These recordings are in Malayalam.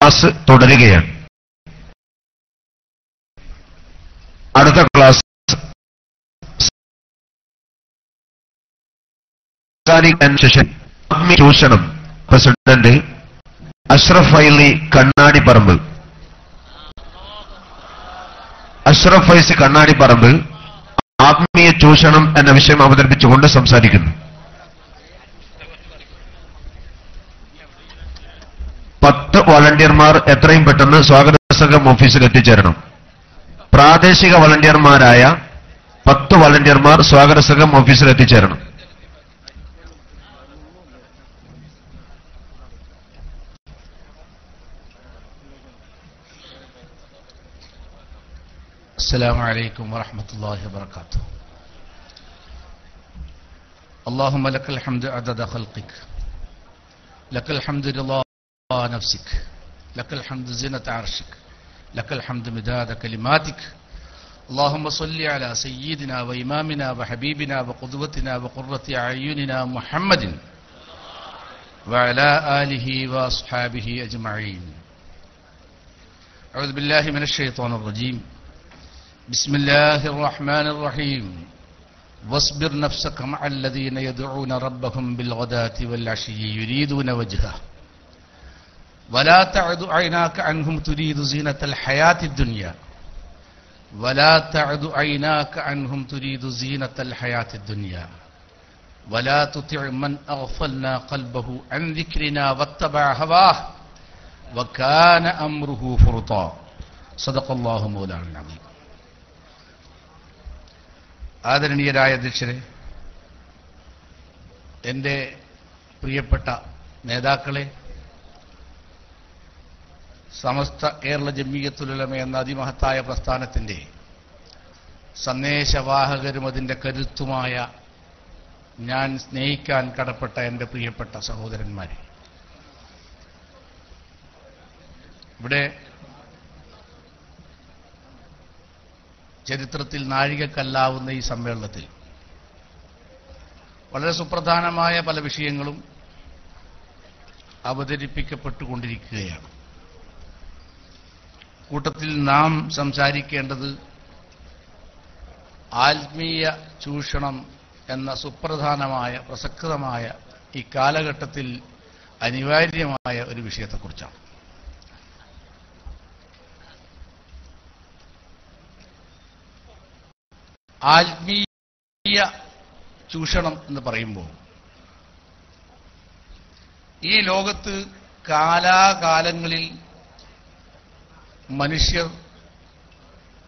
ക്ലാസ് തുടരുകയാണ്. അടുത്ത ക്ലാസ് ചൂഷണം പ്രസിഡന്റ് അഷ്റഫ് ഫൈസി കണ്ണാടിപ്പറമ്പ്. അഷ്റഫ് ഫൈസി കണ്ണാടിപ്പറമ്പ് ആത്മീയ ചൂഷണം എന്ന വിഷയം അവതരിപ്പിച്ചുകൊണ്ട് സംസാരിക്കുന്നു. 10 വളണ്ടിയർമാർ എത്രയും പെട്ടെന്ന് സ്വാഗത സംഘം ഓഫീസിൽ എത്തിച്ചേരണം. പ്രാദേശിക വളണ്ടിയർമാരായ 10 വളണ്ടിയർമാർ സ്വാഗത സംഘം ഓഫീസിൽ എത്തിച്ചേരണം. السلام عليكم ورحمة الله وبركاته. اللهم لك الحمد عدد خلقك، لك الحمد رضا نفسك، لك الحمد زينة عرشك، لك الحمد مداد كلماتك. اللهم صل على سيدنا وإمامنا وحبيبنا وقدوتنا وقرة أعيننا محمد وعلى آله وأصحابه أجمعين. أعوذ بالله من الشيطان الرجيم. بسم الله الرحمن الرحيم. واصبر نفسك مع الذين يدعون ربهم بالغداة والعشي يريدون وجهه ولا تعد عيناك عنهم تريد زينة الحياة الدنيا ولا تعد عيناك عنهم تريد زينة الحياة الدنيا ولا تطع من أغفلنا قلبه عن ذكرنا واتبع هواه وكان أمره فرطا. صدق الله مولانا العظيم. ആദരണീയരായ അധ്യക്ഷരെ, എൻ്റെ പ്രിയപ്പെട്ട നേതാക്കളെ, സമസ്ത കേരള ജംഇയ്യത്തുൽ ഉലമ എന്ന അതിമഹത്തായ പ്രസ്ഥാനത്തിൻ്റെ സന്ദേശവാഹകരും അതിൻ്റെ കരുത്തുമായ ഞാൻ സ്നേഹിക്കാൻ കടപ്പെട്ട എൻ്റെ പ്രിയപ്പെട്ട സഹോദരന്മാരെ, ഇവിടെ ചരിത്രത്തിൽ നാഴികക്കല്ലാവുന്ന ഈ സമ്മേളനത്തിൽ വളരെ സുപ്രധാനമായ പല വിഷയങ്ങളും അവതരിപ്പിക്കപ്പെട്ടുകൊണ്ടിരിക്കുകയാണ്. കൂട്ടത്തിൽ നാം സംസാരിക്കേണ്ടത് ആത്മീയ ചൂഷണം എന്ന സുപ്രധാനമായ പ്രസക്തമായ ഈ കാലഘട്ടത്തിൽ അനിവാര്യമായ ഒരു വിഷയത്തെക്കുറിച്ചാണ്. ആത്മീയ ചൂഷണം എന്ന് പറയുമ്പോൾ ഈ ലോകത്ത് കാലാകാലങ്ങളിൽ മനുഷ്യർ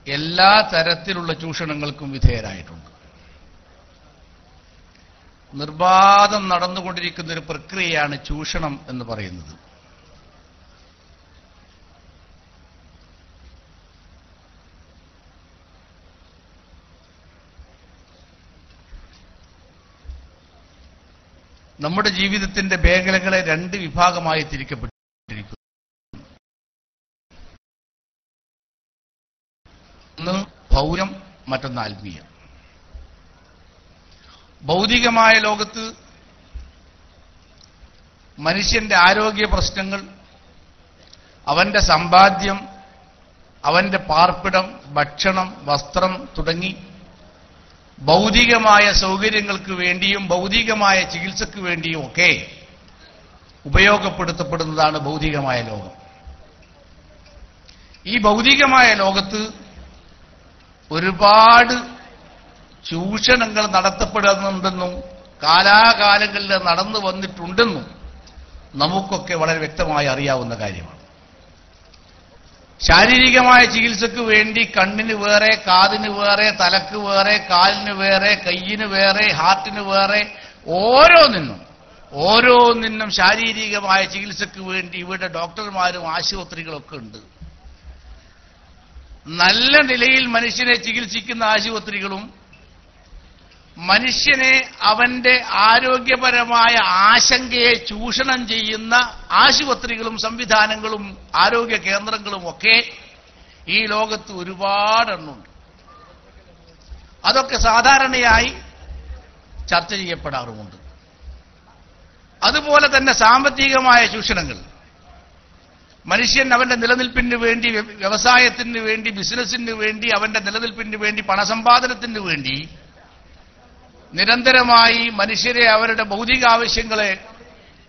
എല്ലാ തരത്തിലുള്ള ചൂഷണങ്ങൾക്കും വിധേയരായിട്ടുണ്ട്. നിർബാധം നടന്നുകൊണ്ടിരിക്കുന്ന ഒരു പ്രക്രിയയാണ് ചൂഷണം എന്ന് പറയുന്നത്. നമ്മുടെ ജീവിതത്തിന്റെ മേഖലകളെ 2 വിഭാഗമായി തിരിക്കപ്പെട്ടിരിക്കുന്നു. ഒന്ന് ഭൗതികം, മറ്റൊന്ന് ആത്മീയം. ഭൗതികമായ ലോകത്ത് മനുഷ്യന്റെ ആരോഗ്യ പ്രശ്നങ്ങൾ, അവന്റെ സമ്പാദ്യം, അവന്റെ പാർപ്പിടം, ഭക്ഷണം, വസ്ത്രം തുടങ്ങി ഭൗതികമായ സൗകര്യങ്ങൾക്ക് വേണ്ടിയും ഭൗതികമായ ചികിത്സയ്ക്ക് വേണ്ടിയും ഒക്കെ ഉപയോഗപ്പെടുത്തപ്പെടുന്നതാണ് ഭൗതികമായ ലോകം. ഈ ഭൗതികമായ ലോകത്ത് ഒരുപാട് ചൂഷണങ്ങൾ നടത്തപ്പെടുന്നുണ്ടെന്നും കാലാകാലങ്ങളിൽ നടന്നു വന്നിട്ടുണ്ടെന്നും നമുക്കൊക്കെ വളരെ വ്യക്തമായി അറിയാവുന്ന കാര്യമാണ്. ശാരീരികമായ ചികിത്സയ്ക്ക് വേണ്ടി കണ്ണിന് വേറെ, കാതിന് വേറെ, തലക്ക് വേറെ, കാലിന് വേറെ, കയ്യിന് വേറെ, ഹാർട്ടിന് വേറെ, ഓരോന്നിനും ശാരീരികമായ ചികിത്സയ്ക്ക് വേണ്ടി ഇവിടെ ഡോക്ടർമാരും ആശുപത്രികളൊക്കെ ഉണ്ട്. നല്ല നിലയിൽ മനുഷ്യനെ ചികിത്സിക്കുന്ന ആശുപത്രികളും മനുഷ്യനെ അവന്റെ ആരോഗ്യപരമായ ആശങ്കയെ ചൂഷണം ചെയ്യുന്ന ആശുപത്രികളും സംവിധാനങ്ങളും ആരോഗ്യ കേന്ദ്രങ്ങളും ഒക്കെ ഈ ലോകത്ത് ഒരുപാടെണ്ണമുണ്ട്. അതൊക്കെ സാധാരണയായി ചർച്ച ചെയ്യപ്പെടാറുമുണ്ട്. അതുപോലെ തന്നെ സാമ്പത്തികമായ ചൂഷണങ്ങൾ, മനുഷ്യൻ അവന്റെ നിലനിൽപ്പിന് വേണ്ടി, വ്യവസായത്തിന് വേണ്ടി, ബിസിനസിന് വേണ്ടി, അവന്റെ നിലനിൽപ്പിന് വേണ്ടി, പണസമ്പാദനത്തിന് വേണ്ടി നിരന്തരമായി മനുഷ്യരെ അവരുടെ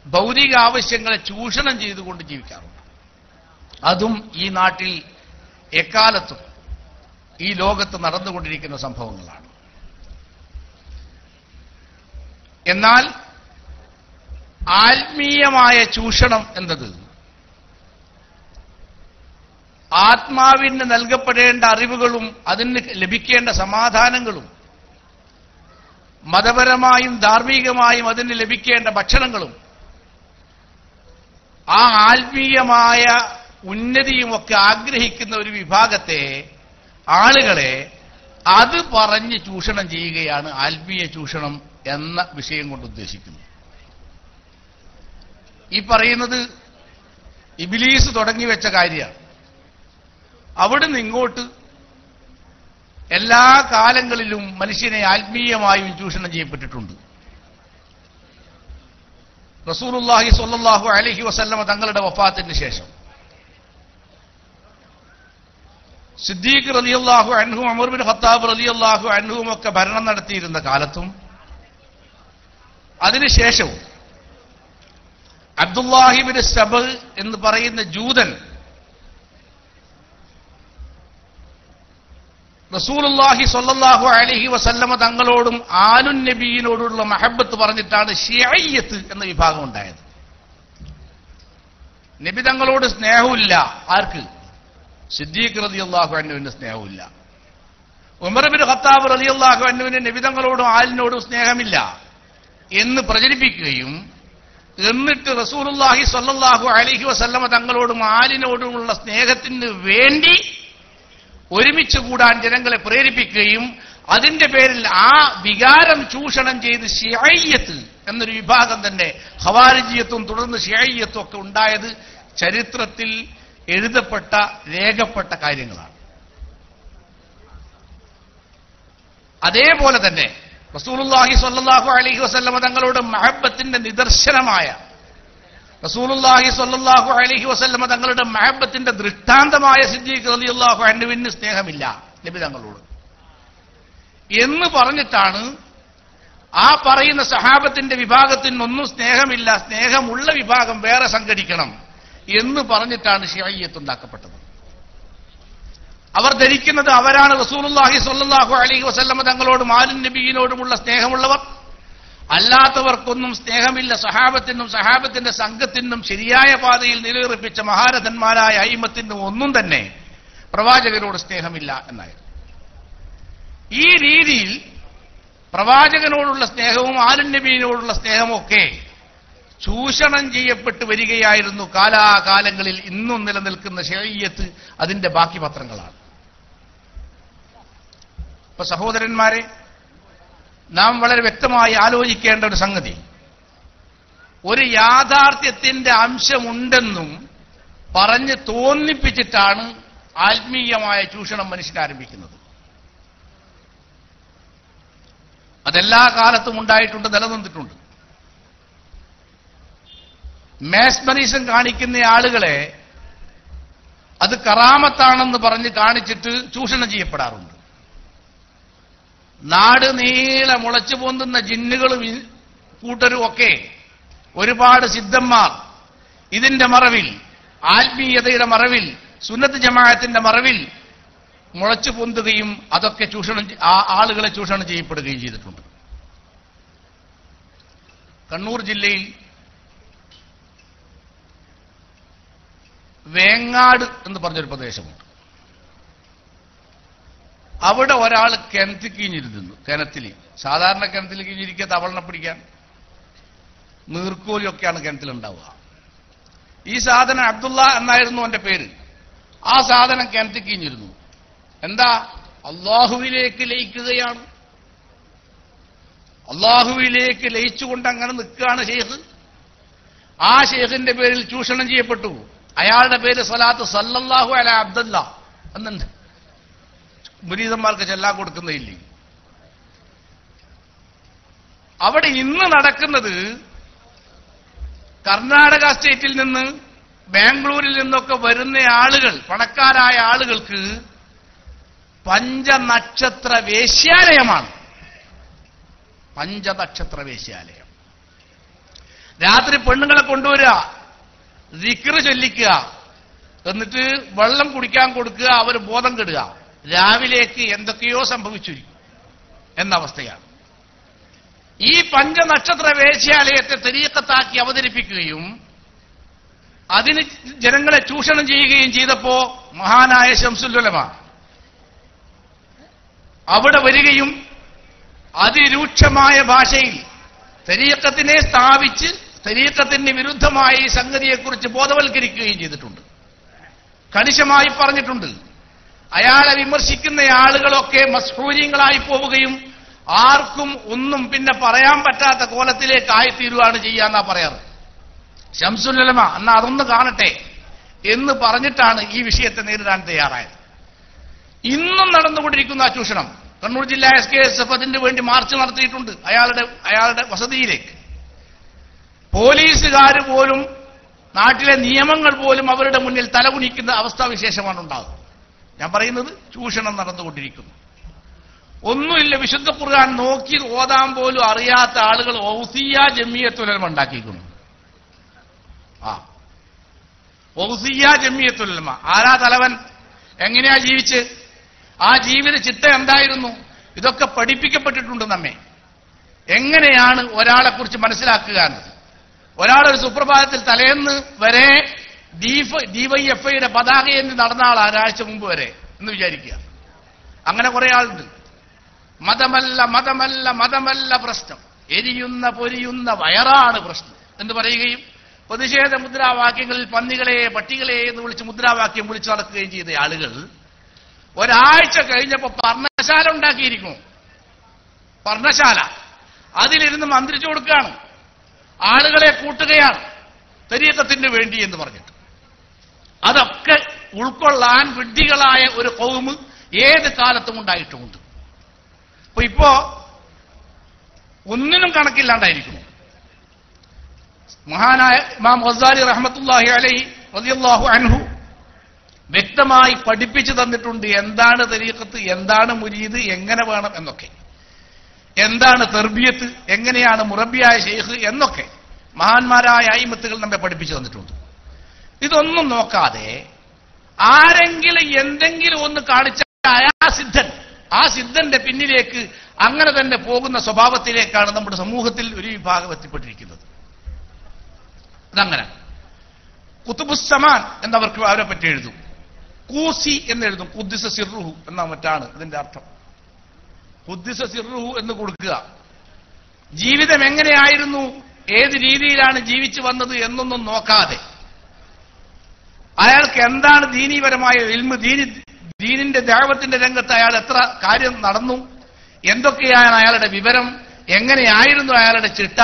ഭൗതിക ആവശ്യങ്ങളെ ചൂഷണം ചെയ്തുകൊണ്ട് ജീവിക്കാറുണ്ട്. അതും ഈ നാട്ടിൽ എക്കാലത്തും ഈ ലോകത്ത് നടന്നുകൊണ്ടിരിക്കുന്ന സംഭവങ്ങളാണ്. എന്നാൽ ആത്മീയമായ ചൂഷണം എന്നത് ആത്മാവിന് നൽകപ്പെടേണ്ട അറിവുകളും അതിന് ലഭിക്കേണ്ട സമാധാനങ്ങളും മതപരമായും ധാർമ്മികമായും അതിന് ലഭിക്കേണ്ട ഭക്ഷണങ്ങളും ആ ആത്മീയമായ ഉന്നതിയുമൊക്കെ ആഗ്രഹിക്കുന്ന ഒരു വിഭാഗത്തെ ആളുകളെ അത് പറഞ്ഞ് ചൂഷണം ചെയ്യുകയാണ് ആത്മീയ ചൂഷണം എന്ന വിഷയം കൊണ്ട് ഉദ്ദേശിക്കുന്നത്. ഈ പറയുന്നത് ഇബ്ലീസ് തുടങ്ങി വെച്ച കാര്യമാണ്. അവിടുന്ന് ഇങ്ങോട്ട് എല്ലാ കാലങ്ങളിലും മനുഷ്യനെ ആത്മീയമായും ചൂഷണം ചെയ്യപ്പെട്ടിട്ടുണ്ട്. റസൂലുള്ളാഹി സ്വല്ലല്ലാഹു അലൈഹി വസല്ലമ തങ്ങളുടെ വഫാത്തിന് ശേഷം സിദ്ദീഖ് റളിയല്ലാഹു അൻഹു, ഉമർ ബിൻ ഖത്താബ് റളിയല്ലാഹു അൻഹുവും ഒക്കെ ഭരണം നടത്തിയിരുന്ന കാലത്തും അതിനുശേഷവും അബ്ദുല്ലാഹി ബിൻ സബ് എന്ന് പറയുന്ന ജൂതൻ റസൂലുള്ളാഹി സ്വല്ലല്ലാഹു അലൈഹി വസല്ലമ തങ്ങളോടും ആലുൻ നബിയിനോടുള്ള മഹബത്ത് പറഞ്ഞിട്ടാണ് ഷിയയ്യത്ത് എന്ന വിഭാഗം ഉണ്ടായത്. നബി തങ്ങളോട് സ്നേഹമില്ല. ആർക്ക്? സിദ്ദീഖ് റളിയല്ലാഹു അൻഹുവിന് സ്നേഹമില്ല. ഉമർ ബിൻ ഖത്താബ് റളിയല്ലാഹു അൻഹുവിന് നബി തങ്ങളോടും ആലിനോടും സ്നേഹമില്ല എന്ന് പ്രചരിപ്പിക്കുകയും എന്നിട്ട് റസൂലുള്ളാഹി സ്വല്ലല്ലാഹു അലൈഹി വസല്ലമ തങ്ങളോടും ആലിനോടുമുള്ള സ്നേഹത്തിന് വേണ്ടി ഒരുമിച്ച് കൂടാൻ ജനങ്ങളെ പ്രേരിപ്പിക്കുകയും അതിന്റെ പേരിൽ ആ വികാരം ചൂഷണം ചെയ്ത് ഷിയയ്യത്ത് എന്നൊരു വിഭാഗം തന്നെ, ഖവാരിജിയത്തും തുടർന്ന് ഷിയയ്യത്തും ഒക്കെ ഉണ്ടായത് ചരിത്രത്തിൽ എഴുതപ്പെട്ട രേഖപ്പെട്ട കാര്യങ്ങളാണ്. അതേപോലെ തന്നെ റസൂലുള്ളാഹി സ്വല്ലല്ലാഹു അലൈഹി വസല്ലമ തങ്ങളുടെ മഹബത്തിന്റെ നിദർശനമായ റസൂലുള്ളാഹി സ്വല്ലല്ലാഹു അലൈഹി വസല്ലമ തങ്ങളുടെ മഹബത്തിന്റെ ദൃഷ്ടാന്തമായ സിദ്ദീഖ് റളിയല്ലാഹു അൻഹുവിന് സ്നേഹമില്ല നബി തങ്ങളോട് എന്ന് പറഞ്ഞിട്ടാണ് ആ പറയുന്ന സഹാബത്തിന്റെ വിഭാഗത്തിനൊന്നും സ്നേഹമില്ല, സ്നേഹമുള്ള വിഭാഗം വേറെ സംഘടിക്കണം എന്ന് പറഞ്ഞിട്ടാണ് ഷിയയ്യത്ത് ഉണ്ടാക്കപ്പെട്ടത്. അവർ ധരിക്കുന്നത് അവരാണ് റസൂലുള്ളാഹി സ്വല്ലല്ലാഹു അലൈഹി വസല്ലമ തങ്ങളോടും ആലുൻ നബിയിനോടുമുള്ള സ്നേഹമുള്ളവർ. അല്ലാത്തവർക്കൊന്നും സ്നേഹമില്ല. സഹാബത്തിന്റെ സംഘത്തിനും ശരിയായ പാതയിൽ നിലയുറപ്പിച്ച മഹാരഥന്മാരായ അയിമത്തിനും ഒന്നും തന്നെ പ്രവാചകനോട് സ്നേഹമില്ല എന്നായിരുന്നു. ഈ രീതിയിൽ പ്രവാചകനോടുള്ള സ്നേഹവും ആലുൻ നബിയിനോടുള്ള സ്നേഹമൊക്കെ ചൂഷണം ചെയ്യപ്പെട്ട് വരികയായിരുന്നു കാലാകാലങ്ങളിൽ. ഇന്നും നിലനിൽക്കുന്ന ഷിയയ്യത്ത് അതിന്റെ ബാക്കി പത്രങ്ങളാണ്. ഇപ്പൊ സഹോദരന്മാരെ, നാം വളരെ വ്യക്തമായി ആലോചിക്കേണ്ട ഒരു സംഗതി, ഒരു യാഥാർത്ഥ്യത്തിന്റെ അംശമുണ്ടെന്നും പറഞ്ഞ് തോന്നിപ്പിച്ചിട്ടാണ് ആത്മീയമായ ചൂഷണം മനുഷ്യൻ ആരംഭിക്കുന്നത്. അതെല്ലാ കാലത്തും ഉണ്ടായിട്ടുണ്ട്, നിലനിന്നിട്ടുണ്ട്. മേസ്മറിസം കാണിക്കുന്ന ആളുകളെ അത് കറാമത്താണെന്ന് പറഞ്ഞ് കാണിച്ചിട്ട് ചൂഷണം ചെയ്യപ്പെടാറുണ്ട്. നാട് നീളെ മുളച്ചു പൊന്തുന്ന ജിന്നുകളും കൂട്ടരും ഒക്കെ ഒരുപാട് സിദ്ധന്മാർ ഇതിന്റെ മറവിൽ, ആത്മീയതയുടെ മറവിൽ, സുന്നത്ത് ജമാഅത്തിന്റെ മറവിൽ മുളച്ചു പൊന്തുകയും അതൊക്കെ ആളുകളെ ചൂഷണം ചെയ്യപ്പെടുകയും ചെയ്തിട്ടുണ്ട്. കണ്ണൂർ ജില്ലയിൽ വേങ്ങാട് എന്ന് പറഞ്ഞൊരു പ്രദേശമുണ്ട്. അവിടെ ഒരാൾ കിണറ്റിൽ കീഞ്ഞിരുന്നു. കിണറ്റിൽ സാധാരണ കിണറ്റിൽ കീഞ്ഞിരിക്കുക തവളനെ പിടിക്കാൻ, നീർക്കോലിയൊക്കെയാണ് കിണറ്റിലുണ്ടാവുക. ഈ സാധനം അബ്ദുള്ള എന്നായിരുന്നു അവന്റെ പേര്. ആ സാധനം കിണറ്റിൽ കീഞ്ഞിരുന്നു. എന്താ? അള്ളാഹുവിലേക്ക് ലയിക്കുകയാണ്. അള്ളാഹുവിലേക്ക് ലയിച്ചുകൊണ്ട് അങ്ങനെ നിൽക്കുകയാണ് ഷെയ്ഖ്. ആ ഷെയ്ഖിന്റെ പേരിൽ ചൂഷണം ചെയ്യപ്പെട്ടു. അയാളുടെ പേര് സ്വലാത്ത് സല്ലല്ലാഹു അലാ അബ്ദുല്ല എന്നുണ്ട്. മുരീദന്മാർക്ക് ചെല്ലാൻ കൊടുക്കുന്നില്ലേ? അവിടെ ഇന്ന് നടക്കുന്നത് കർണാടക സ്റ്റേറ്റിൽ നിന്ന് ബാംഗ്ലൂരിൽ നിന്നൊക്കെ വരുന്ന ആളുകൾ, പണക്കാരായ ആളുകൾക്ക് പഞ്ചനക്ഷത്ര വേശ്യാലയമാണ്. പഞ്ചനക്ഷത്ര വേശ്യാലയം. രാത്രി പെണ്ണുങ്ങളെ കൊണ്ടുവരിക, ദിക്ർ ചൊല്ലിക്കുക, എന്നിട്ട് വെള്ളം കുടിക്കാൻ കൊടുക്കുക, അവർ ബോധം കെടുക. രാവിലേക്ക് എന്തൊക്കെയോ സംഭവിച്ചിരിക്കും എന്ന അവസ്ഥയാണ്. ഈ പഞ്ചനക്ഷത്ര വേശ്യാലയത്തെ തരീഖത്താക്കി അവതരിപ്പിക്കുകയും അതിന് ജനങ്ങളെ ചൂഷണം ചെയ്യുകയും ചെയ്തപ്പോ മഹാനായ ശംസുൽ ഉലമ അവിടെ വരികയും അതിരൂക്ഷമായ ഭാഷയിൽ തരീഖത്തിനെ സ്ഥാപിച്ച് തരീഖത്തിന് വിരുദ്ധമായ ഈ സംഗതിയെക്കുറിച്ച് ബോധവൽക്കരിക്കുകയും ചെയ്തിട്ടുണ്ട്. കണിശമായി പറഞ്ഞിട്ടുണ്ട്. അയാളെ വിമർശിക്കുന്ന ആളുകളൊക്കെ മസ്ഹൂരിങ്ങളായി പോവുകയും ആർക്കും ഒന്നും പിന്നെ പറയാൻ പറ്റാത്ത കോലത്തിലേക്ക് ആയിത്തീരുകയാണ് ചെയ്യാന്നാ പറയാറ്. ശംസുൽ ഉലമ എന്നാ അതൊന്ന് കാണട്ടെ എന്ന് പറഞ്ഞിട്ടാണ് ഈ വിഷയത്തെ നേരിടാൻ തയ്യാറായത്. ഇന്നും നടന്നുകൊണ്ടിരിക്കുന്ന ആ ചൂഷണം. കണ്ണൂർ ജില്ലാ SKSF അതിന് വേണ്ടി മാർച്ച് നടത്തിയിട്ടുണ്ട് അയാളുടെ വസതിയിലേക്ക്. പോലീസുകാർ പോലും, നാട്ടിലെ നിയമങ്ങൾ പോലും അവരുടെ മുന്നിൽ തലകുനിക്കുന്ന അവസ്ഥാവിശേഷമാണ് ഉണ്ടാകുന്നത്. ഞാൻ പറയുന്നത് ചൂഷണം നടന്നുകൊണ്ടിരിക്കുന്നു. ഒന്നുമില്ല, വിശുദ്ധ ഖുർആൻ നോക്കി ഓതാൻ പോലും അറിയാത്ത ആളുകൾ ഔസിയ ജമിയത്തുൽ ഉലമ ഉണ്ടാക്കിയിരിക്കുന്നു. ഔസിയ ജമിയത്തുൽ ഉലമ. ആരാ തലവൻ? എങ്ങനെയാ ജീവിച്ച്? ആ ജീവിത ചിട്ട എന്തായിരുന്നു? ഇതൊക്കെ പഠിപ്പിക്കപ്പെട്ടിട്ടുണ്ട് നമ്മെ. എങ്ങനെയാണ് ഒരാളെ കുറിച്ച് മനസ്സിലാക്കുക എന്നത്. ഒരാളൊരു സുപ്രഭാതത്തിൽ തലേന്ന് വരെ DYFIയുടെ പതാകയെന്ന് നടന്ന ആൾ ഒരാഴ്ച മുമ്പ് വരെ എന്ന് വിചാരിക്കുക. അങ്ങനെ കുറെ ആളുണ്ട്. മതമല്ല മതമല്ല മതമല്ല പ്രശ്നം, എരിയുന്ന പൊരിയുന്ന വയറാണ് പ്രശ്നം എന്ന് പറയുകയും പ്രതിഷേധ മുദ്രാവാക്യങ്ങളിൽ പന്നികളെ പട്ടികളെ എന്ന് വിളിച്ച് മുദ്രാവാക്യം വിളിച്ചു നടക്കുകയും ചെയ്ത ആളുകൾ ഒരാഴ്ച കഴിഞ്ഞപ്പോ പർണശാല ഉണ്ടാക്കിയിരിക്കുന്നു. പർണശാല. അതിലിരുന്ന് മന്ത്രിച്ചു കൊടുക്കുകയാണ്, ആളുകളെ കൂട്ടുകയാണ് തരീഖത്തിന് വേണ്ടി എന്ന് പറഞ്ഞിട്ട്. അതൊക്കെ ഉൾക്കൊള്ളാൻ വിഡ്ഢികളായ ഒരു ഖൗമ് ഏത് കാലത്തും ഉണ്ടായിട്ടുമുണ്ട്. അപ്പൊ ഇപ്പോ ഒന്നിനും കണക്കില്ലാണ്ടായിരിക്കുന്നു. മഹാനായ ഇമാം ഗസാലി റഹ്മത്തുള്ളാഹി അലൈഹി റളിയല്ലാഹു അൻഹു വ്യക്തമായി പഠിപ്പിച്ചു തന്നിട്ടുണ്ട് എന്താണ് തരീഖത്ത്, എന്താണ് മുരീദ്, എങ്ങനെ വേണം എന്നൊക്കെ, എന്താണ് തർബിയത്ത്, എങ്ങനെയാണ് മുറബിയായ ഷെയ്ഖ് എന്നൊക്കെ മഹാന്മാരായ അയിമത്തുകൾ നമ്മെ പഠിപ്പിച്ചു തന്നിട്ടുണ്ട്. ഇതൊന്നും നോക്കാതെ ആരെങ്കിലും എന്തെങ്കിലും ഒന്ന് കാണിച്ചാൽ ആ സിദ്ധന്റെ പിന്നിലേക്ക് അങ്ങനെ തന്നെ പോകുന്ന സ്വഭാവത്തിലേക്കാണ് നമ്മുടെ സമൂഹത്തിൽ ഒരു വിഭാഗം എത്തിപ്പെട്ടിരിക്കുന്നത്. അതങ്ങനെ കുത്തുബുസ്സമാൻ എന്നവർക്ക് അവരെ പറ്റി എഴുതും. കൂസി എന്നെഴുതും. ഖുദ്ദിസ സിർറുഹു എന്നാ മറ്റാണ് ഇതിന്റെ അർത്ഥം. ഖുദ്ദിസ സിർറുഹു എന്ന് കൊടുക്കുക. ജീവിതം എങ്ങനെയായിരുന്നു, ഏത് രീതിയിലാണ് ജീവിച്ചു വന്നത് എന്നൊന്നും നോക്കാതെ അയാൾക്ക് എന്താണ് ദീനീപരമായ ഇൽമ്, ദീനിന്റെ ദഅവത്തിന്റെ രംഗത്ത് അയാൾ എത്ര കാര്യം നടന്നു, എന്തൊക്കെയാണ് അയാളുടെ വിവരം, എങ്ങനെയായിരുന്നു അയാളുടെ ചിട്ട,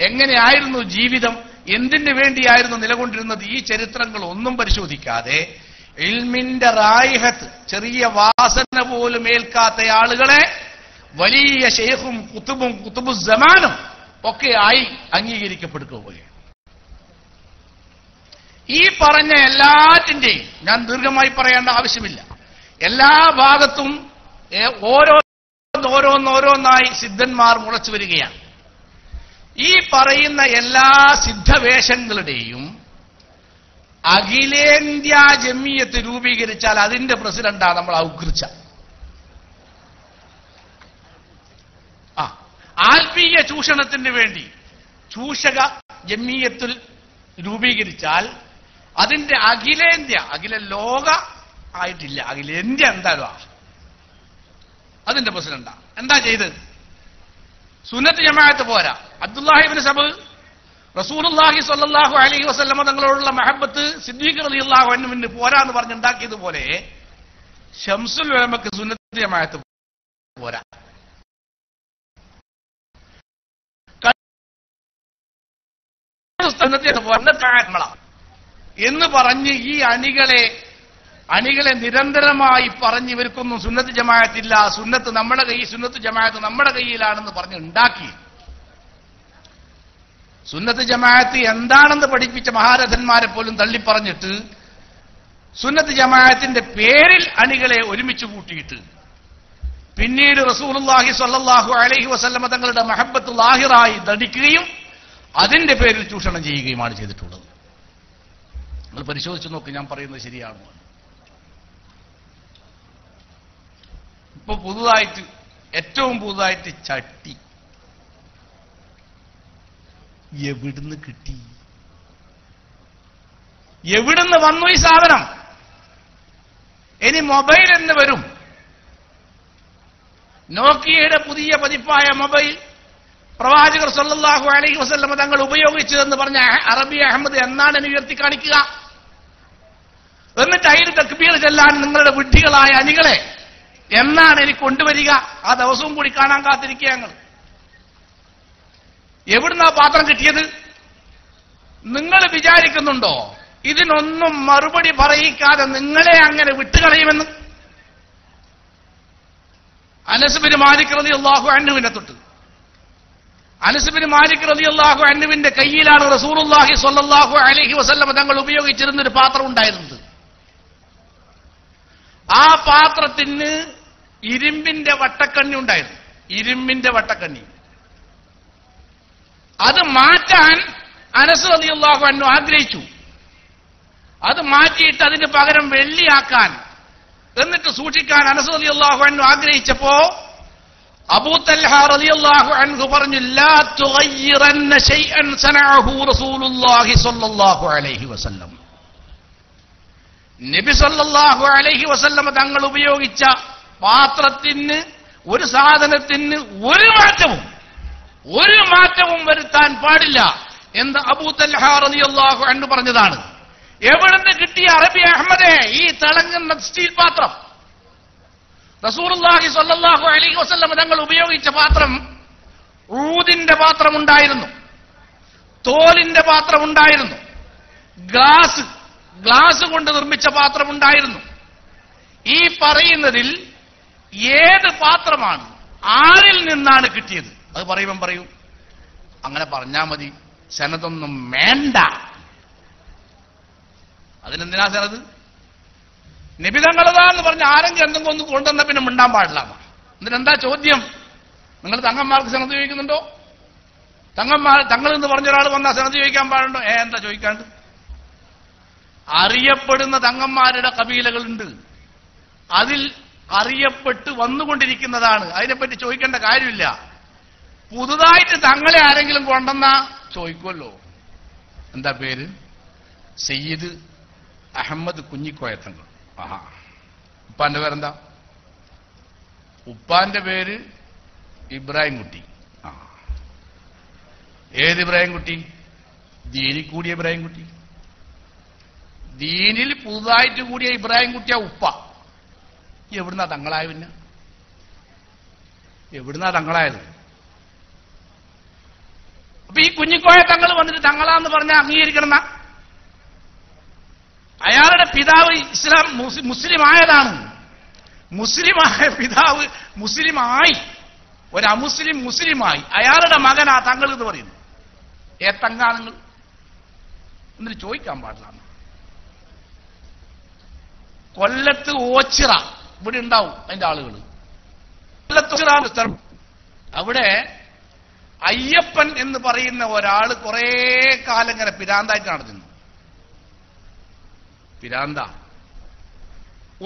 എങ്ങനെയായിരുന്നു ജീവിതം, എന്തിനു വേണ്ടിയായിരുന്നു നിലകൊണ്ടിരുന്നത്, ഈ ചരിത്രങ്ങൾ ഒന്നും പരിശോധിക്കാതെ ഇൽമിന്റെ റായിഹത്ത്, ചെറിയ വാസന പോലും ഏൽക്കാത്ത ആളുകളെ വലിയ ഷെയ്ഖും കുത്തുബുസ്സമാനും ഒക്കെ ആയി അംഗീകരിക്കപ്പെടുകയാണ്. ഈ പറഞ്ഞ എല്ലാറ്റിന്റെയും ഞാൻ ദീർഘമായി പറയേണ്ട ആവശ്യമില്ല. എല്ലാ ഭാഗത്തും ഓരോന്നോരോന്നായി സിദ്ധന്മാർ മുളച്ചു വരികയാണ്. ഈ പറയുന്ന എല്ലാ സിദ്ധവേഷങ്ങളുടെയും അഖിലേന്ത്യാ ജമിയത്ത് രൂപീകരിച്ചാൽ അതിന്റെ പ്രസിഡന്റാണ് നമ്മൾ ഔകൃച്ച. ആത്മീയ ചൂഷണത്തിന് വേണ്ടി ചൂഷക ജമിയത്തിൽ രൂപീകരിച്ചാൽ അതിന്റെ അഖില ലോക ആയിട്ടില്ല, അഖിലേന്ത്യ എന്തായാലും അതിന്റെ പ്രസിഡന്റാ. എന്താ ചെയ്തത്? സുന്നത്ത് ജമാഅത്ത് പോരാ. അബ്ദുല്ലാഹി ഇബ്നു സബ് റസൂലുള്ളാഹി സ്വല്ലല്ലാഹു അലൈഹി വസല്ലമ തങ്ങളോടുള്ള മഹബത്ത് സിദ്ദീഖ് റളിയല്ലാഹു അൻഹുവിന് പോരാന്ന് പറഞ്ഞുണ്ടാക്കിയതുപോലെ ശംസുൽ ഉലമക്ക് സുന്നത്ത് ജമാഅത്ത് പോരാ എന്ന് പറഞ്ഞ് ഈ അണികളെ നിരന്തരമായി പറഞ്ഞ് ഇവർക്കൊന്നും സുന്നത്ത് ജമാഅത്തില്ല, സുന്നത്ത് നമ്മുടെ കയ്യിൽ, സുന്നത്ത് ജമാഅത്ത് നമ്മുടെ കയ്യിലാണെന്ന് പറഞ്ഞ് ഉണ്ടാക്കി സുന്നത്ത് ജമാഅത്ത് എന്താണെന്ന് പഠിപ്പിച്ച മഹാരഥന്മാരെ പോലും തള്ളിപ്പറഞ്ഞിട്ട് സുന്നത്ത് ജമാഅത്തിന്റെ പേരിൽ അണികളെ ഒരുമിച്ച് കൂട്ടിയിട്ട് പിന്നീട് റസൂലുള്ളാഹി സ്വല്ലല്ലാഹു അലൈഹി വസല്ലമ തങ്ങളുടെ മഹബ്ബത്ത് ലാഹിറായി ദടിക്കുകയും അതിന്റെ പേരിൽ ചൂഷണം ചെയ്യുകയുമാണ് ചെയ്തിട്ടുള്ളത്. നിങ്ങൾ പരിശോധിച്ചു നോക്ക്, ഞാൻ പറയുന്നത് ശരിയാണോ? ഇപ്പൊ പുതുതായിട്ട്, ഏറ്റവും പുതുതായിട്ട് ചട്ടി എവിടുന്ന് കിട്ടി? എവിടുന്ന് വന്നു ഈ സാധനം? ഇനി മൊബൈൽ എന്ന് വരും. നോക്കിയയുടെ പുതിയ പതിപ്പായ മൊബൈൽ പ്രവാചകർ സല്ലല്ലാഹു അലൈഹി വസല്ലമ തങ്ങൾ ഉപയോഗിച്ചതെന്ന് പറഞ്ഞ അറബി അഹമ്മദ് എന്നാണ് എന്നെ ഉയർത്തി കാണിക്കുക? എന്നിട്ട് അതിന് തക്ബീർ ചെല്ലാൻ നിങ്ങളുടെ വിഡ്ഢികളായ അണികളെ എന്നാണ് എനിക്ക് കൊണ്ടുവരിക? ആ ദിവസവും കൂടി കാണാൻ കാത്തിരിക്കുക ഞങ്ങൾ. എവിടുന്നാ പാത്രം കിട്ടിയത്? നിങ്ങൾ വിചാരിക്കുന്നുണ്ടോ ഇതിനൊന്നും മറുപടി പറയിക്കാതെ നിങ്ങളെ അങ്ങനെ വിട്ടുകളയുമെന്ന്? അനസ് ബിൻ മാലിക് റളിയല്ലാഹു അൻഹുവിനെ തൊട്ട്, അനസ് ബിൻ മാലിക് റളിയല്ലാഹു അൻഹുവിന്റെ കയ്യിലാണ് റസൂലുള്ളാഹി സ്വല്ലല്ലാഹു അലൈഹി വസല്ലം തങ്ങൾ ഉപയോഗിച്ചിരുന്ന ഒരു പാത്രം ഉണ്ടായിരുന്നത്. ആ പാത്രത്തിന് ഇരുമ്പിന്റെ വട്ടക്കണ്ണി ഉണ്ടായിരുന്നു, ഇരുമ്പിന്റെ വട്ടക്കണ്ണി. അത് മാറ്റാൻ അനസ് റളിയല്ലാഹു അൻഹു ആഗ്രഹിച്ചു. അത് മാറ്റിയിട്ട് അതിന് പകരം വെള്ളിയാക്കാൻ, എന്നിട്ട് സൂക്ഷിക്കാൻ അനസ് റളിയല്ലാഹു അൻഹു ആഗ്രഹിച്ചപ്പോ അബൂ തൽഹ റളിയല്ലാഹു അൻഹു പറഞ്ഞു, ലാ തുഗയ്യിറന്ന ശൈഅൻ സനഅഹു റസൂലുള്ളാഹി സ്വല്ലല്ലാഹു അലൈഹി വസല്ലം. നബി സല്ലല്ലാഹു അലൈഹി വസല്ലം തങ്ങൾ ഉപയോഗിച്ച പാത്രത്തിന്, ഒരു സാധനത്തിന് ഒരു മാറ്റവും വരുത്താൻ പാടില്ല എന്ന് അബൂ തൽഹ റളിയല്ലാഹു അൻഹു പറഞ്ഞതാണ്. എവിടുന്ന് കിട്ടിയ അറബി അഹമ്മദേ ഈ തിളങ്ങുന്ന സ്റ്റീൽ പാത്രം? റസൂലുള്ളാഹി സ്വല്ലല്ലാഹു അലൈഹി വസല്ലം തങ്ങൾ ഉപയോഗിച്ച പാത്രം ഊദിന്റെ പാത്രമുണ്ടായിരുന്നു, തോലിന്റെ പാത്രമുണ്ടായിരുന്നു, ഗ്ലാസ് കൊണ്ട് നിർമ്മിച്ച പാത്രമുണ്ടായിരുന്നു. ഈ പറയുന്നതിൽ ഏത് പാത്രമാണ്, ആരിൽ നിന്നാണ് കിട്ടിയത്? അത് പറയുമ്പം പറയൂ, അങ്ങനെ പറഞ്ഞാ മതി, സനതൊന്നും വേണ്ട. അതിനെന്തിനാ സനത്? നിബിതങ്ങളതാന്ന് പറഞ്ഞ് ആരെങ്കിലും എന്തെങ്കിലും ഒന്ന് കൊണ്ടുവന്ന പിന്നെ മിണ്ടാൻ പാടില്ല. എന്നിട്ടെന്താ ചോദ്യം? നിങ്ങൾ തങ്ങന്മാർക്ക് സനത് ചോദിക്കുന്നുണ്ടോ? തങ്ങൾ എന്ന് പറഞ്ഞ ഒരാൾ വന്നാൽ സനത് ചോദിക്കാൻ പാടുണ്ടോ? എന്താ ചോദിക്കാണ്ട്? അറിയപ്പെടുന്ന തങ്ങന്മാരുടെ കബീലകളുണ്ട്, അതിൽ അറിയപ്പെട്ട് വന്നുകൊണ്ടിരിക്കുന്നതാണ്, അതിനെപ്പറ്റി ചോദിക്കേണ്ട കാര്യമില്ല. പുതുതായിട്ട് തങ്ങളെ ആരെങ്കിലും കൊണ്ടെന്നാ ചോദിക്കുമല്ലോ. എന്താ പേര്? സയ്യിദ് അഹമ്മദ് കുഞ്ഞിക്കോയ തങ്ങൾ. ആഹാ, ഉപ്പാന്റെ പേരെന്താ? ഉപ്പാന്റെ പേര് ഇബ്രാഹിം കുട്ടി. ആ, ഏത് ഇബ്രാഹിം കുട്ടി? ദീനിൽ കൂടിയ ഇബ്രാഹിം കുട്ടി. ദീനിൽ പുതുതായിട്ട് കൂടിയ ഇബ്രാഹിം കുട്ടിയാ ഉപ്പ. എവിടുന്നാ തങ്ങളായ? പിന്നെ എവിടുന്നാ തങ്ങളായത്? അപ്പൊ ഈ കുഞ്ഞിക്കോയ തങ്ങൾ വന്നിട്ട് തങ്ങളാന്ന് പറഞ്ഞാൽ അംഗീകരിക്കണം. അയാളുടെ പിതാവ് ഇസ്ലാം മുസ്ലിമായതാണ്. മുസ്ലിമായ പിതാവ് മുസ്ലിമായി, ഒരു അമുസ്ലിം മുസ്ലിമായി. അയാളുടെ മകനാ തങ്ങൾ എന്ന് പറയുന്നു. തങ്ങാ നിങ്ങൾ എന്നിട്ട് ചോദിക്കാൻ പാടില്ല. കൊല്ലത്ത് ഓച്ചിറ ഇവിടെ ഉണ്ടാവും അതിന്റെ ആളുകൾ. കൊല്ലത്ത് അവിടെ അയ്യപ്പൻ എന്ന് പറയുന്ന ഒരാൾ കുറെ കാലം ഇങ്ങനെ പിരാന്തായിട്ട് നടന്നു. പിരാന്ത,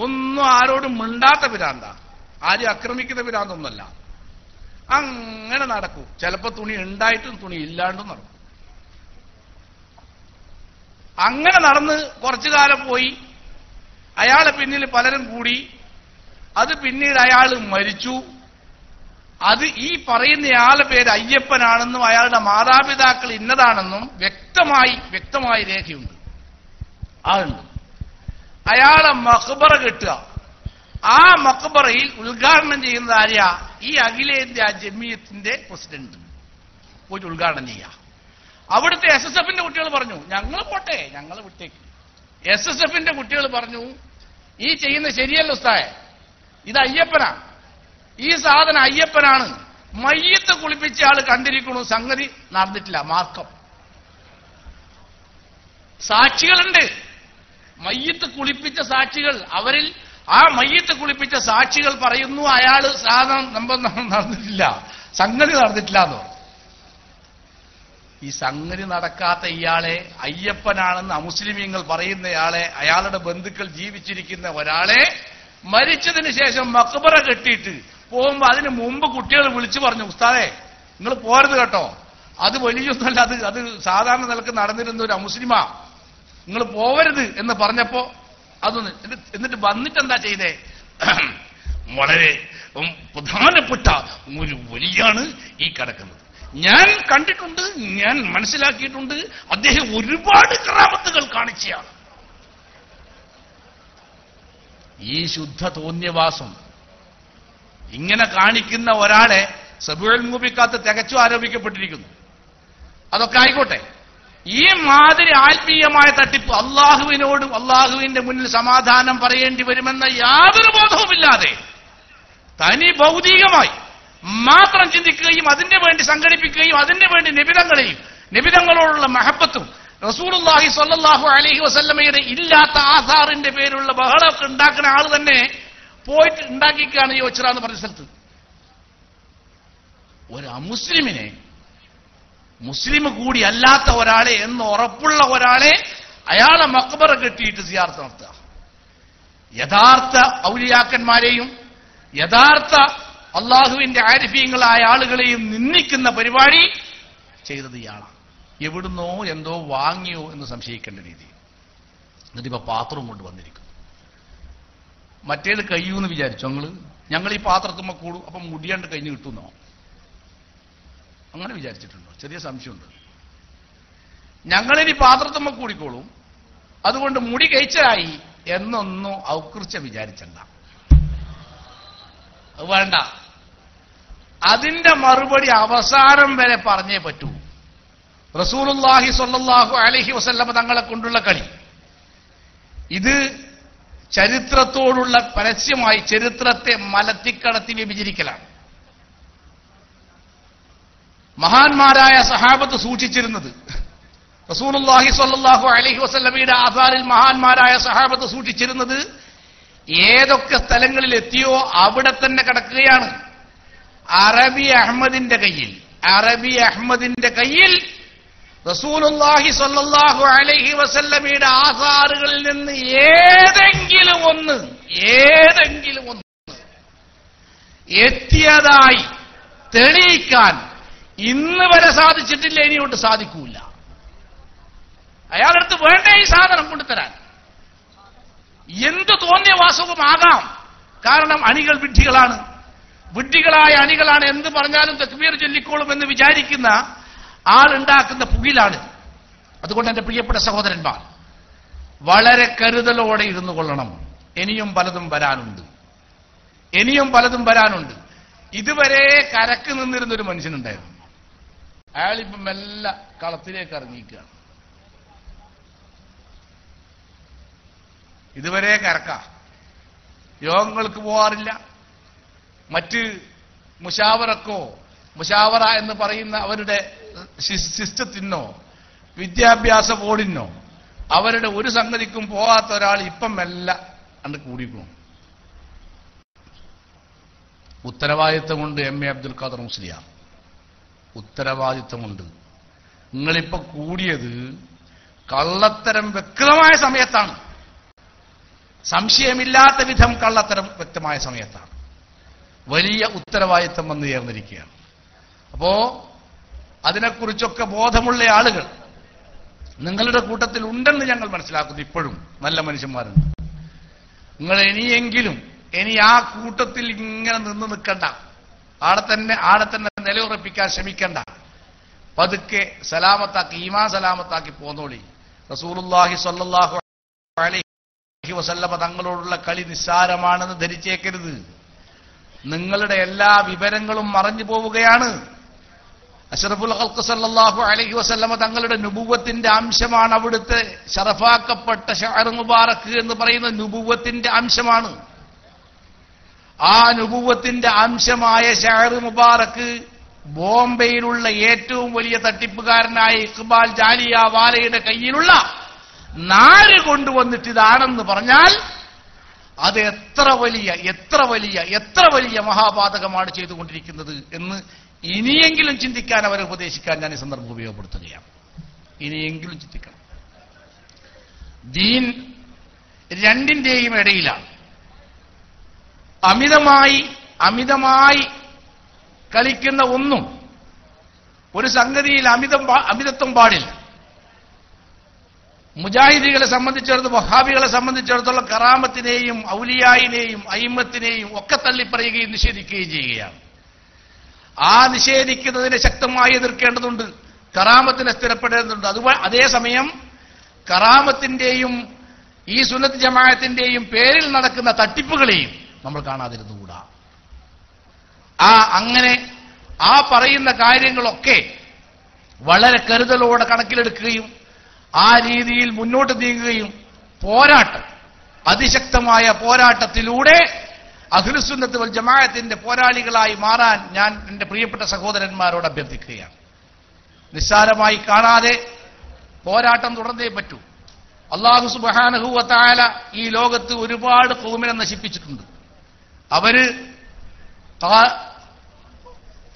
ഒന്നും ആരോടും മിണ്ടാത്ത പിരാന്ത, ആരും ആക്രമിക്കുന്ന പിരാന്തൊന്നുമല്ല. അങ്ങനെ നടക്കും. ചിലപ്പോ തുണി ഉണ്ടായിട്ടും തുണി ഇല്ലാണ്ടും നടക്കും. അങ്ങനെ നടന്ന് കുറച്ചു കാലം പോയി. അയാളെ പിന്നിൽ പലരും കൂടി. അത് പിന്നീട് അയാൾ മരിച്ചു. അത് ഈ പറയുന്നയാളുടെ പേര് അയ്യപ്പനാണെന്നും അയാളുടെ മാതാപിതാക്കൾ ഇന്നതാണെന്നും വ്യക്തമായി രേഖയുണ്ട്. ആളുണ്ട്. അയാളെ മഖ്ബറ കെട്ടുക. ആ മഖ്ബറയിൽ ഉദ്ഘാടനം ചെയ്യുന്നത് ആര്യാ? ഈ അഖിലേന്ത്യാ ജമിയത്തിന്റെ പ്രസിഡന്റ് പോയിട്ട് ഉദ്ഘാടനം ചെയ്യുക. അവിടുത്തെ SSFന്റെ കുട്ടികൾ പറഞ്ഞു, ഞങ്ങൾ പോട്ടെ, ഞങ്ങൾ വിട്ടേക്ക്. SSFന്റെ കുട്ടികൾ പറഞ്ഞു, ഈ ചെയ്യുന്ന ശരിയല്ല ഉസ്താദേ, ഇത് അയ്യപ്പനാ, ഈ സാധനം അയ്യപ്പനാണ്. മയ്യത്ത് കുളിപ്പിച്ച ആൾ കണ്ടിരിക്കണു, സംഗതി നടന്നിട്ടില്ല, മാർക്കം. സാക്ഷികളുണ്ട്, മയ്യത്ത് കുളിപ്പിച്ച സാക്ഷികൾ. അവരിൽ ആ മയ്യത്ത് കുളിപ്പിച്ച സാക്ഷികൾ പറയുന്നു അയാള് സാധനം നടന്നിട്ടില്ല, സംഗതി നടന്നിട്ടില്ല എന്ന്. ഈ സംഗതി നടക്കാത്ത ഇയാളെ, അയ്യപ്പനാണെന്ന് അമുസ്ലിമീങ്ങൾ പറയുന്നയാളെ, അയാളുടെ ബന്ധുക്കൾ ജീവിച്ചിരിക്കുന്ന ഒരാളെ മരിച്ചതിന് ശേഷം മക്ബറ കെട്ടിയിട്ട് പോകുമ്പോ അതിന് മുമ്പ് കുട്ടികൾ വിളിച്ചു പറഞ്ഞു, ഉസ്താദേ നിങ്ങൾ പോരുത് കേട്ടോ, അത് വലിയൊന്നല്ല, അത് സാധാരണ നിലക്ക് നടന്നിരുന്ന ഒരു അമുസ്ലിമാ, നിങ്ങൾ പോവരുത് എന്ന് പറഞ്ഞപ്പോ അതൊന്ന് എന്നിട്ട് വന്നിട്ട് എന്താ ചെയ്തേ, വളരെ പ്രധാനപ്പെട്ട ഒരു വലിയാണ് ഈ കിടക്കുന്നത്, ഞാൻ കണ്ടിട്ടുണ്ട്, ഞാൻ മനസ്സിലാക്കിയിട്ടുണ്ട്, അദ്ദേഹം ഒരുപാട് കറാമത്തുകൾ കാണിച്ചയാണ്. ഈ ശുദ്ധ തോന്നിയവാസം ഇങ്ങനെ കാണിക്കുന്ന ഒരാളെ സബുൽ മുബിക്കാത്ത് തികച്ചും ആരോപിക്കപ്പെട്ടിരിക്കുന്നു. അതൊക്കെ ആയിക്കോട്ടെ, ഈ മാതിരി ആത്മീയമായ തട്ടിപ്പ് അള്ളാഹുവിനോടും അള്ളാഹുവിന്റെ മുന്നിൽ സമാധാനം പറയേണ്ടി വരുമെന്ന യാതൊരു ബോധവുമില്ലാതെ തനി ഭൗതികമായി മാത്രം ചിന്തിക്കുകയും അതിന്റെ വേണ്ടി സംഘടിപ്പിക്കുകയും അതിന്റെ വേണ്ടി നിബിധങ്ങളെയും നിബിധങ്ങളോടുള്ള മഹബത്തും റസൂലുള്ളാഹി സ്വല്ലല്ലാഹു അലൈഹി വസല്ലമയുടെ ഇല്ലാത്ത ആധാറിന്റെ പേരുള്ള ബഹളമൊക്കെ ഉണ്ടാക്കുന്ന ആൾ തന്നെ പോയിട്ട് ഉണ്ടാക്കിക്കാണ് ഈ ഒച്ചറ എന്ന് പറഞ്ഞ സ്ഥലത്ത്. ഒരു അമുസ്ലിമിനെ, മുസ്ലിം കൂടി അല്ലാത്ത ഒരാളെ എന്ന് ഉറപ്പുള്ള ഒരാളെ അയാളെ മക്ബറ കെട്ടിയിട്ട് സിയാറത്ത് നടത്തുക. യഥാർത്ഥ ഔലിയാക്കന്മാരെയും യഥാർത്ഥ അള്ളാഹുവിന്റെ ആരിഫീങ്ങളായ ആളുകളെയും നിന്ദിക്കുന്ന പരിപാടി ചെയ്തത് ഇയാളാണ്. എവിടുന്നോ എന്തോ വാങ്ങിയോ എന്ന് സംശയിക്കേണ്ട രീതി. എന്നിട്ടിപ്പോ പാത്രം കൊണ്ട് വന്നിരിക്കും. മറ്റേത് കഴിയൂന്ന് വിചാരിച്ചു ഞങ്ങൾ ഈ പാത്രത്തുമ്മ കൂടും, അപ്പം മുടിയാണ്ട് കഴിഞ്ഞ് കിട്ടുന്നോ, അങ്ങനെ വിചാരിച്ചിട്ടുണ്ടോ? ചെറിയ സംശയമുണ്ട്. ഞങ്ങളിനി പാത്രത്തുമ്മ കൂടിക്കോളും, അതുകൊണ്ട് മുടി കഴിച്ചായി എന്നൊന്നും ഔകൃച്ച വിചാരിച്ചണ്ട. അത് വേണ്ട. അതിന്റെ മറുപടി അവസാനം വരെ പറഞ്ഞേ പറ്റൂ. റസൂലുള്ളാഹി സ്വല്ലല്ലാഹു അലൈഹി വസല്ലമ തങ്ങളെ കൊണ്ടുള്ള കളി ഇത് ചരിത്രത്തോടുള്ള പരസ്യമായി ചരിത്രത്തെ മലത്തിക്കടത്തി വ്യഭിചരിക്കലാണ്. മഹാന്മാരായ സഹാബത്ത് സൂക്ഷിച്ചിരുന്നത്, റസൂലുള്ളാഹി സ്വല്ലല്ലാഹു അലൈഹി വസല്ലമയുടെ ആധാറിൽ മഹാന്മാരായ സഹാബത്ത് സൂക്ഷിച്ചിരുന്നത് ഏതൊക്കെ സ്ഥലങ്ങളിൽ എത്തിയോ അവിടെ തന്നെ കിടക്കുകയാണ്. അറബി അഹമ്മദിന്റെ കയ്യിൽ റസൂലുള്ളാഹി സ്വല്ലല്ലാഹു അലൈഹി വസല്ലമയുടെ ആധാറുകളിൽ നിന്ന് ഏതെങ്കിലും ഒന്ന് എത്തിയതായി തെളിയിക്കാൻ ഇന്ന് വരെ സാധിച്ചിട്ടില്ല, ഇനിയോട്ട് സാധിക്കൂല. അയാളടുത്ത് വേണ്ടേ ഈ സാധനം കൊണ്ടുതരാൻ? എന്ത് തോന്നിയ വാസവുമാകാം. കാരണം അണികൾ വിഡ്ഢികളായ അണികളാണ്. എന്ത് പറഞ്ഞാലും തക്ബീർ ചൊല്ലിക്കോളും എന്ന് വിചാരിക്കുന്ന ആളുണ്ടാക്കുന്ന പുകിലാണ്. അതുകൊണ്ട് എന്റെ പ്രിയപ്പെട്ട സഹോദരന്മാർ, വളരെ കരുതലോടെ ഇരുന്നു കൊള്ളണം. ഇനിയും പലതും വരാനുണ്ട്. ഇതുവരെ കരക്ക് നിന്നിരുന്നൊരു മനുഷ്യനുണ്ടായിരുന്നു. അയാളിപ്പം മെല്ലെ കളത്തിലേക്ക് ഇറങ്ങിയിരിക്കുകയാണ്. ഇതുവരെ കരക്ക, യോഗങ്ങൾക്ക് പോവാറില്ല, മറ്റ് മുഷാവറ എന്ന് പറയുന്ന അവരുടെ സിസ്റ്റത്തിനോ വിദ്യാഭ്യാസ ബോർഡിനോ അവരുടെ ഒരു സംഗതിക്കും പോകാത്ത ഒരാൾ ഇപ്പം മെല്ലെ അണ്ട് കൂടിക്കും. ഉത്തരവാദിത്തമുണ്ട്. എം എ അബ്ദുൽ ഖാദർ മുസ്ലിയാർ, ഉത്തരവാദിത്തമുണ്ട്. നിങ്ങളിപ്പോ കൂടിയത് കള്ളത്തരം വ്യക്തമായ സമയത്താണ്. സംശയമില്ലാത്ത വിധം കള്ളത്തരം വ്യക്തമായ സമയത്താണ്. വലിയ ഉത്തരവാദിത്തം വന്നു ചേർന്നിരിക്കുകയാണ്. അപ്പോ അതിനെക്കുറിച്ചൊക്കെ ബോധമുള്ള ആളുകൾ നിങ്ങളുടെ കൂട്ടത്തിൽ ഉണ്ടെന്ന് ഞങ്ങൾ മനസ്സിലാക്കുന്നു. ഇപ്പോഴും നല്ല മനുഷ്യന്മാരുണ്ട്. നിങ്ങൾ ഇനി ആ കൂട്ടത്തിൽ ഇങ്ങനെ നിൽക്കണ്ട. ആടെ തന്നെ നിലയുറപ്പിക്കാൻ ശ്രമിക്കണ്ട. പതുക്കെ സലാമത്താക്കി, ഈമാൻ സലാമത്താക്കി പോന്നോളി. റസൂലുള്ളാഹി സ്വല്ലല്ലാഹു അലൈഹി വസല്ലമ തങ്ങളോടുള്ള കളി നിസ്സാരമാണെന്ന് ധരിച്ചേക്കരുത്. നിങ്ങളുടെ എല്ലാ വിവരങ്ങളും മറഞ്ഞു പോവുകയാണ്. അഷ്റഫുൽ ഖൽഖ് സല്ലല്ലാഹു അലൈഹി വസല്ലമ തങ്ങളുടെ നുബുവത്തിന്റെ അംശമാണ് അവിടുത്തെ ശറഫാക്കപ്പെട്ട ഷഅർ മുബാറക് എന്ന് പറയുന്ന നുബുവത്തിന്റെ അംശമാണ്. ആ നുബുവത്തിന്റെ അംശമായ ഷഅർ മുബാറക് ബോംബെയിലുള്ള ഏറ്റവും വലിയ തട്ടിപ്പുകാരനായ ഇഖ്ബാൽ ജാലിയ വാലയുടെ കയ്യിലുള്ള നാര് കൊണ്ടുവന്നിട്ട് ഇതാണെന്ന് പറഞ്ഞാൽ അത് എത്ര വലിയ മഹാപാതകമാണ് ചെയ്തുകൊണ്ടിരിക്കുന്നത് എന്ന് ഇനിയെങ്കിലും ചിന്തിക്കാൻ അവരെ ഉപദേശിക്കാൻ ഞാൻ ഈ സന്ദർഭം ഉപയോഗപ്പെടുത്തുകയാണ്. ഇനിയെങ്കിലും ചിന്തിക്കണം. ദീൻ രണ്ടിന്റെയും ഇടയിലാണ്. അമിതമായി കളിക്കുന്ന ഒന്നും ഒരു സംഗതിയിൽ അമിതത്വം പാടില്ല. മുജാഹിദികളെ സംബന്ധിച്ചിടത്തോളം, വഹാബികളെ സംബന്ധിച്ചിടത്തോളം കറാമത്തിനെയും ഔലിയായിനെയും അയിമ്മത്തിനെയും ഒക്കെ തള്ളിപ്പറയുകയും നിഷേധിക്കുകയും ചെയ്യുകയാണ്. ആ നിഷേധിക്കുന്നതിനെ ശക്തമായി എതിർക്കേണ്ടതുണ്ട്. കറാമത്തിനെ സ്ഥിരപ്പെടേണ്ടതുണ്ട്. അതേസമയം കറാമത്തിന്റെയും ഈ സുന്നത്ത് ജമാഅത്തിന്റെയും പേരിൽ നടക്കുന്ന തട്ടിപ്പുകളെയും നമ്മൾ കാണാതിരുന്നുകൂടാ. അങ്ങനെ ആ പറയുന്ന കാര്യങ്ങളൊക്കെ വളരെ കരുതലോടെ കണക്കിലെടുക്കുകയും ആ രീതിയിൽ മുന്നോട്ട് നീങ്ങുകയും അതിശക്തമായ പോരാട്ടത്തിലൂടെ അഹ്ലുസുന്നത്ത് വൽ ജമാഅത്തിന്റെ പോരാളികളായി മാറാൻ ഞാൻ എന്റെ പ്രിയപ്പെട്ട സഹോദരന്മാരോട് അഭ്യർത്ഥിക്കുകയാണ്. നിസ്സാരമായി കാണാതെ പോരാട്ടം തുടർന്നേ പറ്റൂ. അല്ലാഹു സുബ്ഹാനഹു വ തആല ഈ ലോകത്ത് ഒരുപാട് ഖൗമിനെ നശിപ്പിച്ചിട്ടുണ്ട്.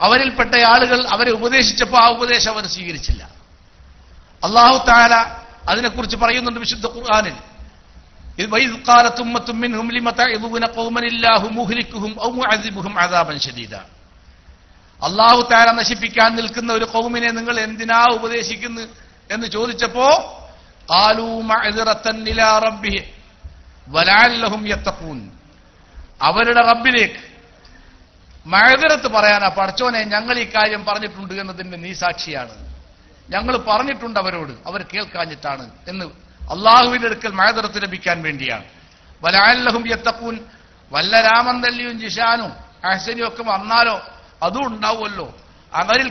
അവരിൽപ്പെട്ട ആളുകൾ അവരെ ഉപദേശിച്ചപ്പോൾ ആ ഉപദേശം അവർ സ്വീകരിച്ചില്ല. അല്ലാഹു തആല അതിനെക്കുറിച്ച് പറയുന്നുണ്ട് വിശുദ്ധ ഖുർആനിൽ. വഇദ് ഖാലത് ഉമ്മത്തും മിൻഹും ലിമ തഇദൂന ഖൗമൻ ഇല്ലാഹു മുഹ്ലികുഹും ഔ മുഅദ്ദിബുഹും അദാബൻ ശദീദ. അല്ലാഹു തആല നശിപ്പിക്കാൻ നിൽക്കുന്ന ഒരു ഖൗമിനെ നിങ്ങൾ എന്തിനാ ഉപദേശിക്കുന്നു എന്ന് ചോദിച്ചപ്പോ ഖാലൂ മഅ്ദിറതൻ ഇലാ റബ്ബിഹി വലഅല്ലഹും യത്തഖൂൻ. അവരുടെ റബ്ബിലേക്ക് മഅ്ദിറത്ത് പറയാനാ, പടച്ചോനെ ഞങ്ങൾ ഈ കാര്യം പറഞ്ഞിട്ടുണ്ട് എന്നതിന് നീ സാക്ഷിയാണ്, ഞങ്ങൾ പറഞ്ഞിട്ടുണ്ട് അവരോട്, അവർ കേൾക്കാഞ്ഞിട്ടാണ് എന്ന് അള്ളാഹുവിന്റെ അടുക്കൽ മഅ്ദിറത്ത് ലഭിക്കാൻ വേണ്ടിയാണ്. വലഅല്ലഹും യത്തഖൂൻ. വല്ല രാമന്തല്ലിയും ജിഷാനും അഹ്സനും ഒക്കെ വന്നാലോ അതും ഉണ്ടാവുമല്ലോ, അവരിൽ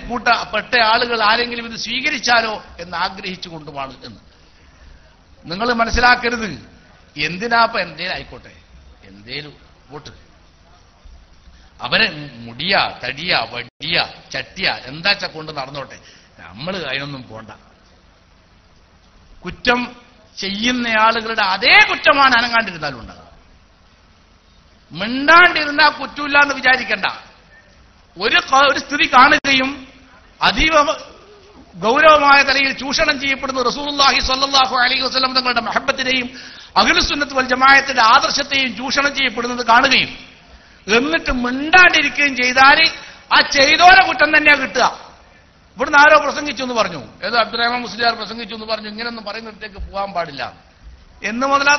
പെട്ട ആളുകൾ ആരെങ്കിലും ഇത് സ്വീകരിച്ചാലോ എന്ന് ആഗ്രഹിച്ചുകൊണ്ടുമാണ് എന്ന്. നിങ്ങൾ മനസ്സിലാക്കരുത്, എന്തിനാപ്പ എന്തേലും ആയിക്കോട്ടെ, എന്തേലും വോട്ട് അവരെ മുടിയ തടിയ വടിയ ചട്ടിയ എന്താച്ചാ കൊണ്ട് നടന്നോട്ടെ, നമ്മൾ അതിനൊന്നും പോണ്ട. കുറ്റം ചെയ്യുന്ന ആളുകളുടെ അതേ കുറ്റമാണ് അനങ്ങാണ്ടിരുന്നാലും ഉണ്ടാകുക. മിണ്ടാണ്ടിരുന്നാ കുറ്റമില്ല എന്ന് വിചാരിക്കണ്ട. ഒരു സ്ഥിതി കാണുകയും അതീവ ഗൗരവമായ തലയിൽ ചൂഷണം ചെയ്യപ്പെടുന്ന റസൂലുള്ളാഹി സ്വല്ലല്ലാഹു അലൈഹി വസല്ലം തങ്ങളുടെ മഹബത്തിനെയും അഹ്ലുസുന്നത്ത് വൽ ജമാഅത്തിന്റെ ആദർശത്തെയും ചൂഷണം ചെയ്യപ്പെടുന്നത് കാണുകയും എന്നിട്ട് മിണ്ടാണ്ടിരിക്കുകയും ചെയ്താൽ ആ ചെയ്തോരെ കുറ്റം തന്നെയാ കിട്ടുക. ഇവിടുന്ന് ആരോ പ്രസംഗിച്ചു എന്ന് പറഞ്ഞു, ഏതോ അബ്ദുറഹ്മാൻ മുസ്ലിയാർ പ്രസംഗിച്ചു എന്ന് പറഞ്ഞു, ഇങ്ങനൊന്നും പറയുന്നിടത്തേക്ക് പോകാൻ പാടില്ല. എന്ന് മുതലാ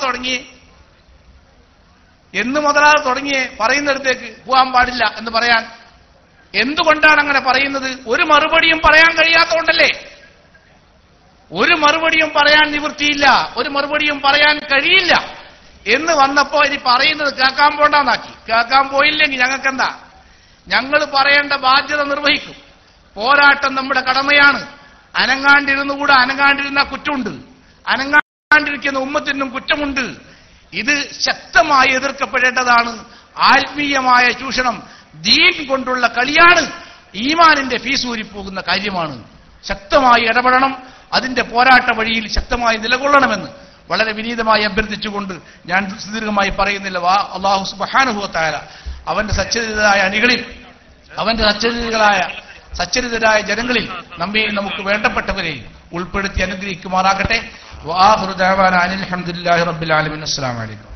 തുടങ്ങിയേ പറയുന്നിടത്തേക്ക് പോകാൻ പാടില്ല എന്ന് പറയാൻ? എന്തുകൊണ്ടാണ് അങ്ങനെ പറയുന്നത്? ഒരു മറുപടിയും പറയാൻ കഴിയാത്തതുകൊണ്ടല്ലേ. ഒരു മറുപടിയും പറയാൻ നിവൃത്തിയില്ല, ഒരു മറുപടിയും പറയാൻ കഴിയില്ല എന്ന് വന്നപ്പോ ഇനി പറയുന്നത് കേൾക്കാൻ പോണ്ടാന്നാക്കി. കേൾക്കാൻ പോയില്ലെങ്കിൽ ഞങ്ങൾക്കെന്താ? ഞങ്ങൾ പറയേണ്ട ബാധ്യത നിർവഹിക്കും. പോരാട്ടം നമ്മുടെ കടമയാണ്. അനങ്ങാണ്ടിരുന്നുകൂടെ, അനങ്ങാണ്ടിരുന്ന കുറ്റമുണ്ട്, അനങ്ങാണ്ടിരിക്കുന്ന ഉമ്മത്തിനും കുറ്റമുണ്ട്. ഇത് ശക്തമായി എതിർക്കപ്പെടേണ്ടതാണ്. ആത്മീയമായ ചൂഷണം ദീൻ കൊണ്ടുള്ള കളിയാണ്, ഈമാനിന്റെ ഫീസൂരിപ്പോകുന്ന കാര്യമാണ്. ശക്തമായി ഇടപെടണം, അതിന്റെ പോരാട്ട വഴിയിൽ ശക്തമായി നിലകൊള്ളണമെന്ന് വളരെ വിനീതമായി അഭ്യർത്ഥിച്ചുകൊണ്ട് ഞാൻ സുദീർഘമായി പറയുന്നില്ല. അല്ലാഹു സുബ്ഹാനഹു വ തആല അവന്റെ സച്ചരിതരായ അണികളിൽ, അവന്റെ സച്ചരിതരായ ജനങ്ങളിൽ നമ്മെയും നമുക്ക് വേണ്ടപ്പെട്ടവരെയും ഉൾപ്പെടുത്തി അനുഗ്രഹിക്കുമാറാകട്ടെ. വആഖിറു ദഅവാനാ അനിൽ ഹംദുലില്ലാഹി റബ്ബിൽ ആലമീൻ. അസ്സലാമു അലൈക്കും.